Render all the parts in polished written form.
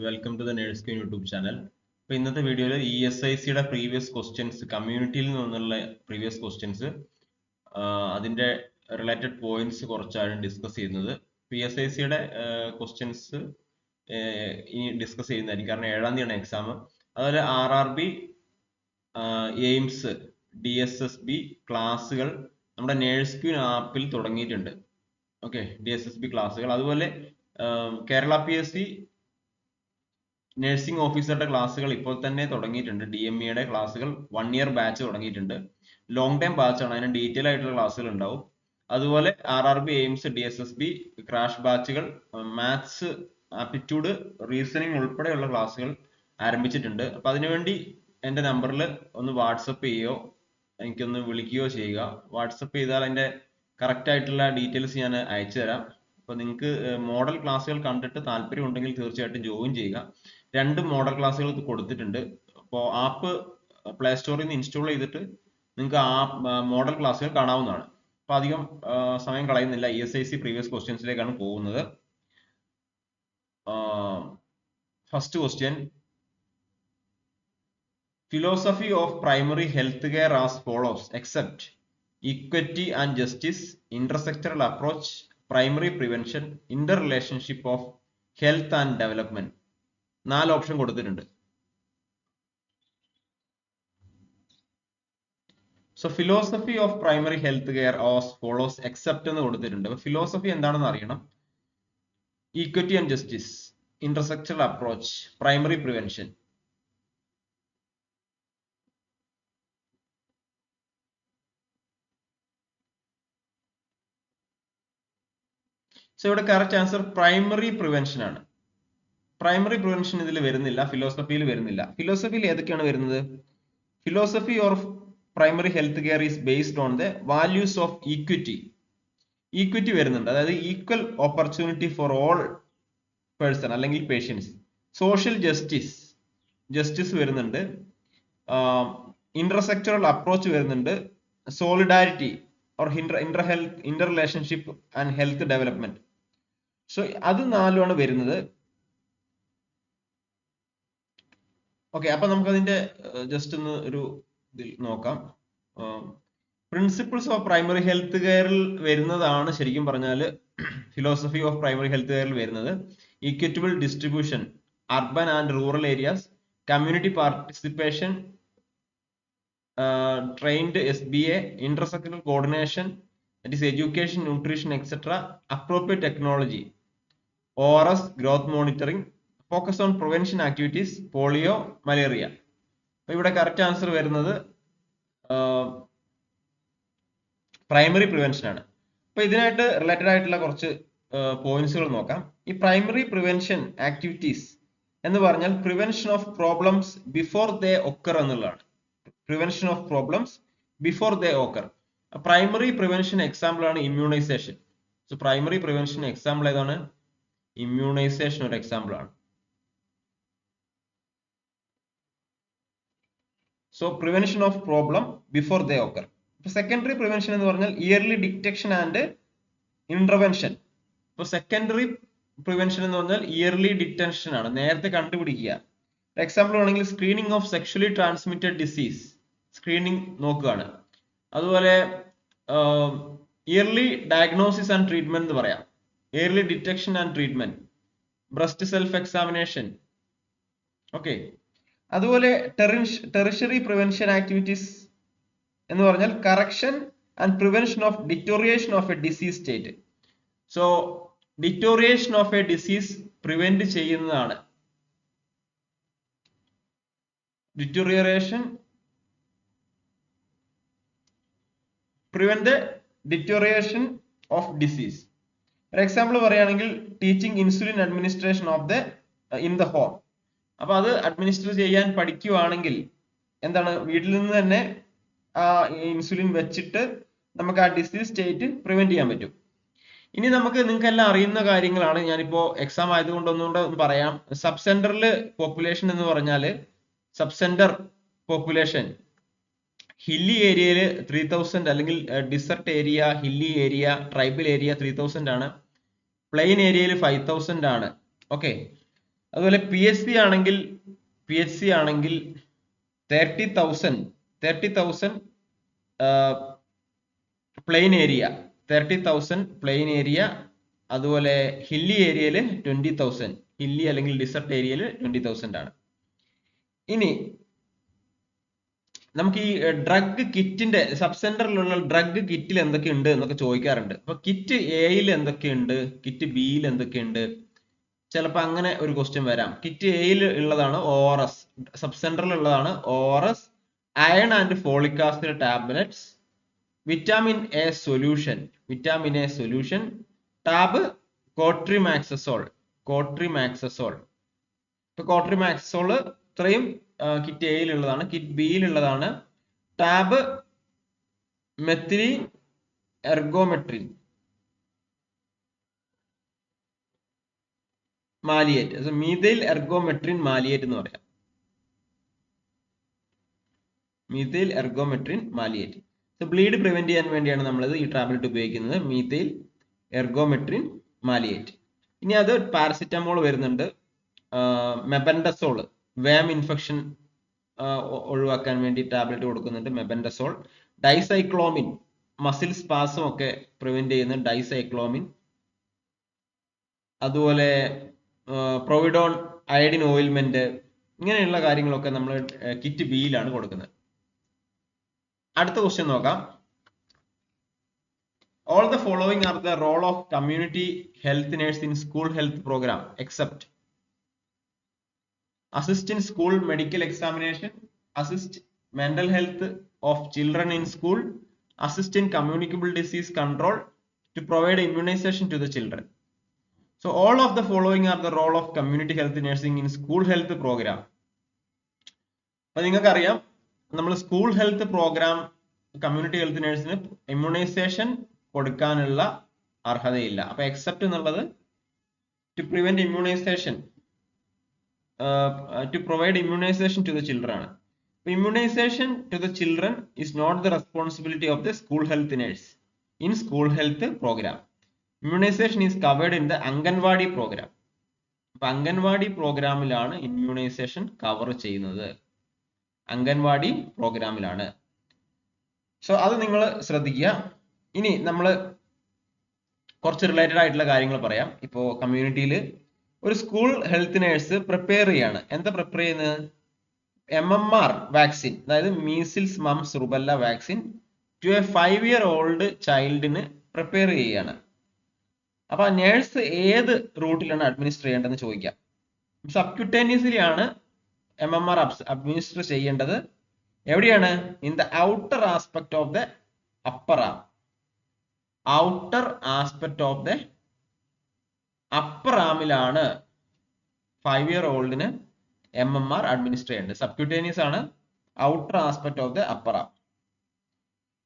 Welcome to the nurse queen YouTube channel. അപ്പോൾ ഇന്നത്തെ വീഡിയോയിൽ ESICയുടെ പ്രീവിയസ് ക്വസ്റ്റ്യൻസ്, കമ്മ്യൂണിറ്റിയിൽ നിന്നുള്ള പ്രീവിയസ് ക്വസ്റ്റ്യൻസ്, അതിൻ്റെ റിലേറ്റഡ് പോയിന്റ്സ് കുറച്ചാണ് ഡിസ്കസ് ചെയ്യുന്നത്. ESICയുടെ ക്വസ്റ്റ്യൻസ് ഇനി ഡിസ്കസ് ചെയ്യുന്നതായിരിക്കും, കാരണം 7-ാം തീയതിയാണ് എക്സാം. അതുപോലെ RRB, എയിംസ്, DSSB ക്ലാസ്സുകൾ നമ്മുടെ നേഴ്സ് ക്യൂൻ ആപ്പിൽ തുടങ്ങിയിട്ടുണ്ട്. ഓക്കെ, DSSB ക്ലാസ്സുകൾ. അതുപോലെ കേരള PSC നഴ്സിംഗ് ഓഫീസറുടെ ക്ലാസ്സുകൾ ഇപ്പോൾ തന്നെ തുടങ്ങിയിട്ടുണ്ട്. DMEയുടെ ക്ലാസ്സുകൾ 1 ഇയർ ബാച്ച് തുടങ്ങിയിട്ടുണ്ട്. ലോങ് ടൈം ബാച്ച് ആണ്, അതിന് ഡീറ്റെയിൽ ആയിട്ടുള്ള ക്ലാസ്സുകൾ ഉണ്ടാവും. അതുപോലെ RRB, എയിംസ്, DSSB ക്രാഷ് ബാച്ചുകൾ, മാത്സ്, ആപ്റ്റിറ്റ്യൂഡ്, റീസണിങ് ഉൾപ്പെടെയുള്ള ക്ലാസ്സുകൾ ആരംഭിച്ചിട്ടുണ്ട്. അപ്പൊ അതിനുവേണ്ടി എൻ്റെ നമ്പറിൽ ഒന്ന് വാട്സപ്പ് ചെയ്യുകയോ എനിക്കൊന്ന് വിളിക്കുകയോ ചെയ്യുക. വാട്സപ്പ് ചെയ്താൽ അതിൻ്റെ കറക്റ്റ് ആയിട്ടുള്ള ഡീറ്റെയിൽസ് ഞാൻ അയച്ചു തരാം. അപ്പോൾ നിങ്ങൾക്ക് മോഡൽ ക്ലാസ്സുകൾ കണ്ടിട്ട് താല്പര്യം ഉണ്ടെങ്കിൽ തീർച്ചയായിട്ടും ജോയിൻ ചെയ്യുക. 2 മോഡൽ ക്ലാസ്സുകൾ കൊടുത്തിട്ടുണ്ട്. അപ്പോൾ ആപ്പ് പ്ലേ സ്റ്റോറിൽ നിന്ന് ഇൻസ്റ്റാൾ ചെയ്തിട്ട് നിങ്ങൾക്ക് ആ മോഡൽ ക്ലാസ്സുകൾ കാണാവുന്നതാണ്. അപ്പോൾ അധികം സമയം കളയുന്നില്ല, ESIC പ്രീവിയസ് ക്വസ്റ്റ്യൻസിലേക്കാണ് പോകുന്നത്. First question: philosophy of primary healthcare as follows, accept, equity and justice, intersectoral approach, primary prevention, interrelationship of health and development. 4 option കൊടുത്തിട്ടുണ്ട്. So philosophy of primary health care as follows, accept എന്ന് കൊടുത്തിട്ടുണ്ട്. അപ്പൊ philosophy എന്താണെന്ന് അറിയണം. Equity and justice, intersectoral approach, primary prevention. So ഇവിടെ correct answer primary prevention ആണ്. Primary prevention ഇതിൽ വരുന്നില്ല, ഫിലോസഫിയിൽ വരുന്നില്ല. ഫിലോസഫിയിൽ ഏതൊക്കെയാണ് വരുന്നത്? Philosophy of primary health care is based on the values of equity. Equity വരുന്നുണ്ട്, അതായത് equal opportunity for all person അല്ലെങ്കിൽ പേഷ്യൻസ്. സോഷ്യൽ ജസ്റ്റിസ്, ജസ്റ്റിസ് വരുന്നുണ്ട്. ഇന്റർസെക്ടറൽ അപ്രോച്ച് വരുന്നുണ്ട്. Solidarity or Inter relationship and health development. So അത് 4ആണ് വരുന്നത്. Okay, അപ്പൊ നമുക്ക് അതിന്റെ ജസ്റ്റ് ഒന്ന് ഒരു ഇതിൽ നോക്കാം. പ്രിൻസിപ്പിൾസ് ഓഫ് പ്രൈമറി ഹെൽത്ത് കെയറിൽ വരുന്നതാണ് ശരിക്കും പറഞ്ഞാൽ ഫിലോസഫി ഓഫ് പ്രൈമറി ഹെൽത്ത് കെയറിൽ വരുന്നത്. Equitable distribution, urban and rural areas, community participation, trained SBA, intersectoral coordination, that is education, nutrition, etc., appropriate technology, ORS, growth monitoring, focus on prevention activities, polio, malaria. അപ്പോൾ ഇവിടെ correct answer വരുന്നത് primary prevention ആണ്. അപ്പൊ ഇതിനായിട്ട് related ആയിട്ടുള്ള കുറച്ച് പോയിന്റ്സുകൾ നോക്കാം. ഈ പ്രൈമറി പ്രിവെൻഷൻ ആക്ടിവിറ്റീസ് എന്ന് പറഞ്ഞാൽ prevention of problems before they occur എന്നുള്ളതാണ്. Prevention of problems before they occur. Primary prevention example ആണ് immunization. So primary prevention example ഏതാണ്? ഇമ്മ്യൂണൈസേഷൻ ഒരു എക്സാമ്പിൾ ആണ്. So prevention of problem before they occur. Secondary prevention എന്ന് പറഞ്ഞാൽ early detection and intervention. ഇപ്പൊ secondary prevention എന്ന് പറഞ്ഞാൽ early detection ആണ്, നേരത്തെ കണ്ടുപിടിക്കുക. എക്സാമ്പിൾ ആണെങ്കിൽ screening of sexually transmitted disease, screening നോക്കുകയാണ്. അതുപോലെ ഇയർലി ഡയഗ്നോസിസ് ആൻഡ് ട്രീറ്റ്മെന്റ് എന്ന് പറയാം. Early detection and treatment, breast self examination. Okay, അതുപോലെ ടെറിഷറി പ്രിവെൻഷൻ ആക്ടിവിറ്റീസ് എന്ന് പറഞ്ഞാൽ correction and prevention of deterioration of a disease state. So deterioration of a disease prevent ചെയ്യുന്നതാണ്. Deterioration, prevent the deterioration of disease. For example പറയുകയാണെങ്കിൽ teaching insulin administration of the in the home. അപ്പൊ അത് administer ചെയ്യാൻ പഠിക്കുകയാണെങ്കിൽ എന്താണ്, വീട്ടിൽ നിന്ന് തന്നെ ആ ഇൻസുലിൻ വെച്ചിട്ട് നമുക്ക് ആ ഡിസീസ് സ്റ്റേറ്റ് പ്രിവെന്റ് ചെയ്യാൻ പറ്റും. ഇനി നമുക്ക് നിങ്ങൾക്ക് എല്ലാം അറിയുന്ന കാര്യങ്ങളാണ്, ഞാനിപ്പോ എക്സാം ആയതുകൊണ്ട് ഒന്നുകൂടെ പറയാം. സബ് സെന്ററിൽ പോപ്പുലേഷൻ എന്ന് പറഞ്ഞാല് സബ് സെന്റർ പോപ്പുലേഷൻ ഹില്ലി ഏരിയയിൽ 3000 അല്ലെങ്കിൽ dessert area, hilly area, tribal area 3000 ആണ്. പ്ലെയിൻ ഏരിയയിൽ 5000 ആണ്. ഓക്കെ, അതുപോലെ PHC ആണെങ്കിൽ 30,000 പ്ലെയിൻ ഏരിയ, 30,000 പ്ലെയിൻ ഏരിയ. അതുപോലെ ഹില്ലി ഏരിയയിൽ 20,000, ഹില്ലി അല്ലെങ്കിൽ ഡിസർട്ട് ഏരിയയിൽ 20,000 ആണ്. ഇനി നമുക്ക് ഈ ഡ്രഗ് കിറ്റിന്റെ സബ് സെന്ററിലുള്ള ഡ്രഗ് കിറ്റിൽ എന്തൊക്കെയുണ്ട് എന്നൊക്കെ ചോദിക്കാറുണ്ട്. അപ്പൊ കിറ്റ് എയിൽ എന്തൊക്കെയുണ്ട്, കിറ്റ് ബിയിൽ എന്തൊക്കെയുണ്ട്, ചിലപ്പോൾ അങ്ങനെ ഒരു ക്വസ്റ്റ്യൻ വരാം. കിറ്റ് എയിൽ ഉള്ളതാണ് ORS, സബ് സെന്ററിൽ ഉള്ളതാണ് ORS, iron and folic acid tablets, vitamin A solution, tab cotrimoxazole. ഇപ്പൊ കോട്രിമാക്സസോൾ ഇത്രയും കിറ്റ് എയിൽ ഉള്ളതാണ്. കിറ്റ് ബിയിൽ ഉള്ളതാണ് tab methylene ergometrine maleate, methyl ergometrine maleate എന്ന് പറയാം. Methyl ergometrine maleate. Bleed prevent ചെയ്യാൻ വേണ്ടിയാണ് നമ്മളിത് ഈ ടാബ്ലറ്റ് ഉപയോഗിക്കുന്നത്, മീഥൈൽ എർഗോമെട്രിൻ മാലിയേറ്റ്. ഇനി അത് പാരസിറ്റമോൾ വരുന്നുണ്ട്, മെബൻഡസോൾ, വേം ഇൻഫെക്ഷൻ ഒഴിവാക്കാൻ വേണ്ടി ടാബ്ലറ്റ് കൊടുക്കുന്നുണ്ട്, മെബൻഡസോൾ. ഡൈസൈക്ലോമിൻ, മസിൽ സ്പാസം ഒക്കെ പ്രിവെന്റ് ചെയ്യുന്ന ഡൈസൈക്ലോമിൻ. അതുപോലെ പ്രൊവിഡോൺ അയഡിൻ ഓയിൽമെന്റ്, ഇങ്ങനെയുള്ള കാര്യങ്ങളൊക്കെ നമ്മൾ കിറ്റ് ബിയിലാണ് കൊടുക്കുന്നത്. അടുത്ത ക്വസ്റ്റ്യൻ നോക്കാം. All the following are the role of community health nurse in school health program except assist in school medical examination, assist mental health of children in school, assist in communicable disease control, to provide immunization to the children. So all of the following are the role of community health nursing in school health program. അപ്പോൾ നിങ്ങൾക്കറിയാം നമ്മൾ school health programme community health നഴ്സിന് immunization കൊടുക്കാനുള്ള അർഹതയില്ല. അപ്പൊ except എന്നുള്ളത് to prevent immunization, to provide immunization to the children ആണ്. Immunization to the children is not the responsibility of the school health nurse in school health programme. Immunization is covered in the anganwadi programme. അപ്പൊ anganwadi പ്രോഗ്രാമിലാണ് immunisation cover ചെയ്യുന്നത്, anganwadi പ്രോഗ്രാമിലാണ്. So അത് നിങ്ങൾ ശ്രദ്ധിക്കുക. ഇനി നമ്മൾ കുറച്ച് related ആയിട്ടുള്ള കാര്യങ്ങൾ പറയാം. ഇപ്പോൾ കമ്മ്യൂണിറ്റിയിൽ ഒരു സ്കൂൾ ഹെൽത്ത് നേഴ്സ് പ്രിപ്പയർ ചെയ്യാണ്. എന്താ പ്രിപ്പയർ ചെയ്യുന്നത്? MMR വാക്സിൻ, അതായത് measles mumps rubella vaccine to a 5-year-old ചൈൽഡിന് പ്രിപ്പയർ ചെയ്യുകയാണ്. അപ്പൊ നേഴ്സ് ഏത് റൂട്ടിലാണ് അഡ്മിനിസ്റ്റർ ചെയ്യേണ്ടതെന്ന് ചോദിക്കാം. സബ്ക്യൂട്ടേനിയസ്ലി ആണ് MMR അഡ്മിനിസ്റ്റർ ചെയ്യേണ്ടത്. എവിടെയാണ്? In the outer aspect of the upper arm. Outer aspect of the upper ആമിലാണ് 5-year-oldന് MMR അഡ്മിനിസ്റ്റർ ചെയ്യേണ്ടത്. സബ്ക്യൂട്ടേനിയസ് ആണ്, outer aspect of the upper arm.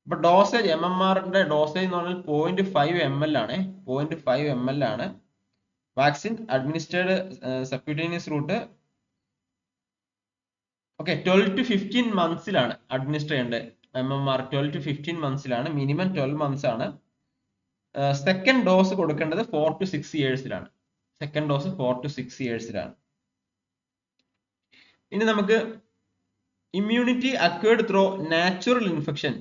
ഇപ്പൊ ഡോസേജ്, MMRന്റെ ഡോസേജ് എന്ന് പറഞ്ഞാൽ 0.5 ml ആണ്. 0.5 ml ആണ് vaccine administered subcutaneous route. Okay, 12 to 15 മന്ത്സിലാണ് അഡ്മിനിസ്റ്റർ ചെയ്യേണ്ടത് MMR. 12 to 15 മന്ത്സിലാണ്, മിനിമം 12 months ആണ്. സെക്കൻഡ് ഡോസ് കൊടുക്കേണ്ടത് 4 to 6 yearsലാണ്. സെക്കൻഡ് ഡോസ് 4 to 6 yearsലാണ്. ഇനി നമുക്ക് immunity acquired through natural infection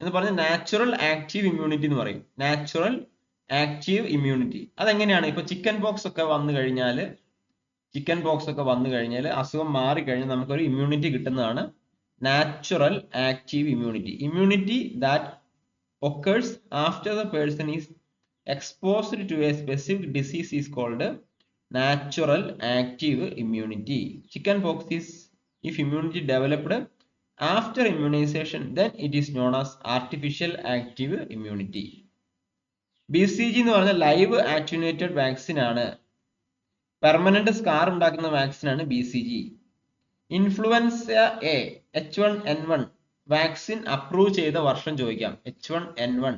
എന്ന് പറഞ്ഞ നാച്ചുറൽ ആക്റ്റീവ് ഇമ്മ്യൂണിറ്റി എന്ന് പറയും. നാച്ചുറൽ ആക്റ്റീവ് ഇമ്മ്യൂണിറ്റി അതെങ്ങനെയാണ്? ഇപ്പൊ ചിക്കൻ പോക്സ് ഒക്കെ വന്നു കഴിഞ്ഞാൽ അസുഖം മാറിക്കഴിഞ്ഞാൽ നമുക്കൊരു ഇമ്മ്യൂണിറ്റി കിട്ടുന്നതാണ് natural active immunity. Immunity that occurs after the person is exposed to a specific disease is called natural active immunity. Chicken pox is if immunity developed after immunization, then it is known as artificial active immunity. BCG എന്ന് പറഞ്ഞ live ആറ്റുനേറ്റഡ് vaccine ആണ്. Permanent scar ഉണ്ടാക്കുന്ന vaccine ആണ് BCG. Influenza A H1N1 vaccine approve ചെയ്ത വർഷം ചോദിക്കാം. H1N1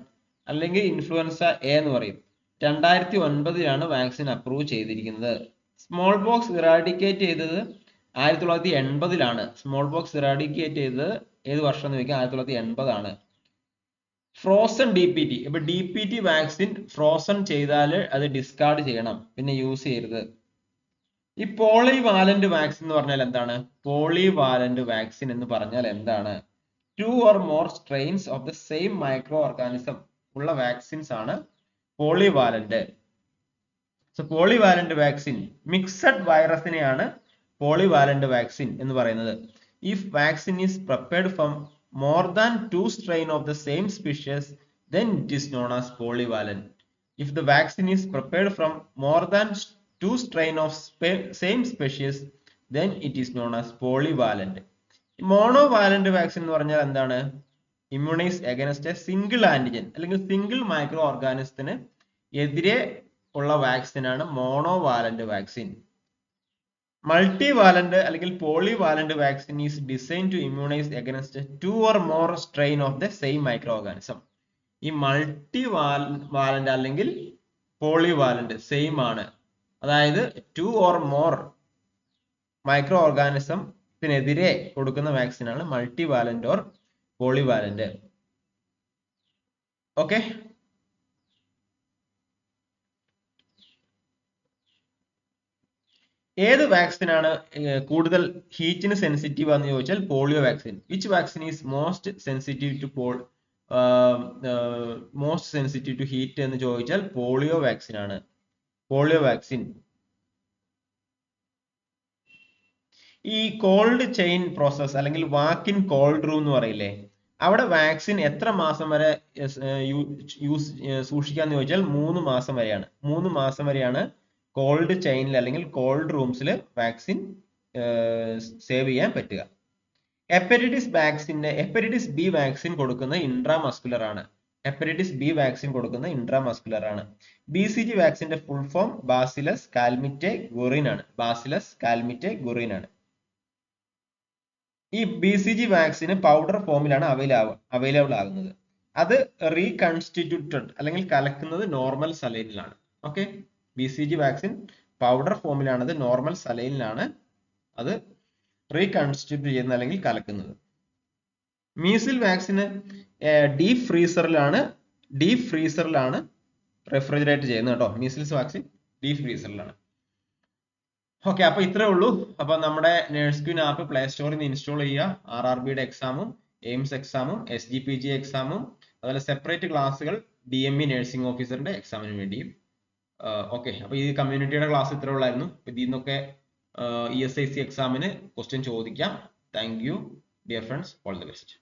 അല്ലെങ്കിൽ influenza A എന്ന് പറയും. 2009 വാക്സിൻ അപ്രൂവ് ചെയ്തിരിക്കുന്നത്. സ്മോൾ ബോക്സ് ഇറാഡിക്കേറ്റ് ചെയ്തത് 1980 സ്മോൾ ബോക്സ് ഇറാഡിക്കേറ്റ് ചെയ്തത് ഏത് വർഷം എന്ന് ചോദിക്കാം? 1980 ഫ്രോസൺ DPT. ഇപ്പൊ DPT വാക്സിൻ ഫ്രോസൺ ചെയ്താൽ അത് ഡിസ്കാർഡ് ചെയ്യണം, പിന്നെ യൂസ് ചെയ്യരുത്. ഈ പോളിവാലന്റ് വാക്സിൻ എന്ന് പറഞ്ഞാൽ എന്താണ്? പോളിവാലന്റ് വാക്സിൻ എന്ന് പറഞ്ഞാൽ എന്താണ്? 2 or more strains of the same microorganism ഉള്ള വാക്സിൻസ് ആണ് polyvalent. So polyvalent vaccine mixed വൈറസിനെയാണ് പോളിവാലന്റ് വാക്സിൻ എന്ന് പറയുന്നത്. If vaccine is prepared from more than 2 strain of the same species, then it is known as polyvalent. If the vaccine is prepared from more than 2 strain of same species, then it is known as polyvalent. Monovalent vaccine എന്ന് പറഞ്ഞാൽ എന്താണ്? Immunise against a single antigen അല്ലെങ്കിൽ single micro ഓർഗാനിസത്തിന് എതിരെ ഉള്ള vaccine ആണ് monovalent vaccine. Multivalent അല്ലെങ്കിൽ polyvalent vaccine is design to immunise against 2 or more strain of the same micro organism. ഈ മൾട്ടിവാലന്റ് അല്ലെങ്കിൽ പോളിവാലന്റ് സെയിം ആണ്. അതായത് 2 or more മൈക്രോ ഓർഗാനിസത്തിനെതിരെ കൊടുക്കുന്ന വാക്സിൻ ആണ് മൾട്ടിവാലന്റ് ഓർ പോളിവാലന്റ്. ഓക്കെ, ഏത് വാക്സിൻ ആണ് കൂടുതൽ ഹീറ്റിന് സെൻസിറ്റീവ് എന്ന് ചോദിച്ചാൽ polio vaccine. Which vaccine is most sensitive to heat എന്ന് ചോദിച്ചാൽ പോളിയോ വാക്സിൻ ആണ്. Polio vaccine. ഈ കോൾഡ് ചെയിൻ പ്രോസസ് അല്ലെങ്കിൽ വാക്ക് ഇൻ കോൾഡ് റൂം എന്ന് പറയില്ലേ, അവിടെ വാക്സിൻ എത്ര മാസം വരെ സൂക്ഷിക്കാന്ന് ചോദിച്ചാൽ 3 മാസം വരെയാണ്. 3 മാസം വരെയാണ് കോൾഡ് ചെയിനിൽ അല്ലെങ്കിൽ കോൾഡ് റൂംസിൽ വാക്സിൻ സേവ് ചെയ്യാൻ പറ്റുക. ഹെപ്പറ്റൈറ്റിസ് ബി വാക്സിൻ കൊടുക്കുന്ന ഇൻട്രാമസ്കുലർ ആണ്. ഹെപ്പറ്റൈറ്റിസ് ബി വാക്സിൻ കൊടുക്കുന്ന ഇൻട്രാമസ്കുലർ ആണ്. BCG വാക്സിന്റെ full form bacillus Calmette Guérin ആണ്. ബാസിലസ് കാൽമിറ്റെ ഗുറിൻ ആണ്. ഈ BCG വാക്സിന് പൗഡർ ഫോമിലാണ് അവൈലബിൾ ആകുന്നത്. അത് റീകൺസ്റ്റിറ്റ്യൂട്ടഡ് അല്ലെങ്കിൽ കലക്കുന്നത് നോർമൽ സലൈനിലാണ്. ഓക്കെ, BCG വാക്സിൻ പൗഡർ ഫോമിലാണത്, നോർമൽ സലൈനിലാണ് അത് റീകൺസ്റ്റിറ്റ്യൂട്ട് ചെയ്യുന്നത് അല്ലെങ്കിൽ കലക്കുന്നത്. മീസിൽ വാക്സിന് ഡീപ് ഫ്രീസറിലാണ് റെഫ്രിജറേറ്റ് ചെയ്യുന്നത് കേട്ടോ. മീസിൽസ് വാക്സിൻ ഡീപ് ഫ്രീസറിലാണ്. ഓക്കെ, അപ്പൊ ഇത്രേ ഉള്ളൂ. അപ്പൊ നമ്മുടെ നേഴ്സ്ക്യൂൻ ആപ്പ് പ്ലേ സ്റ്റോറിൽ നിന്ന് ഇൻസ്റ്റാൾ ചെയ്യുക. RRBയുടെ എക്സാമും എയിംസ് എക്സാമും SGPG എക്സാമും അതുപോലെ സെപ്പറേറ്റ് ക്ലാസ്സുകൾ DME നഴ്സിംഗ് ഓഫീസറിന്റെ എക്സാമിന് വേണ്ടിയും. ഓക്കെ, അപ്പൊ ഈ കമ്മ്യൂണിറ്റിയുടെ ക്ലാസ് ഇത്രേ ഉള്ളായിരുന്നു. ഇതിൽ നിന്നൊക്കെ ESIC എക്സാമിന് ക്വസ്റ്റ്യൻ ചോദിക്കാം. Thank you dear friends, all the best.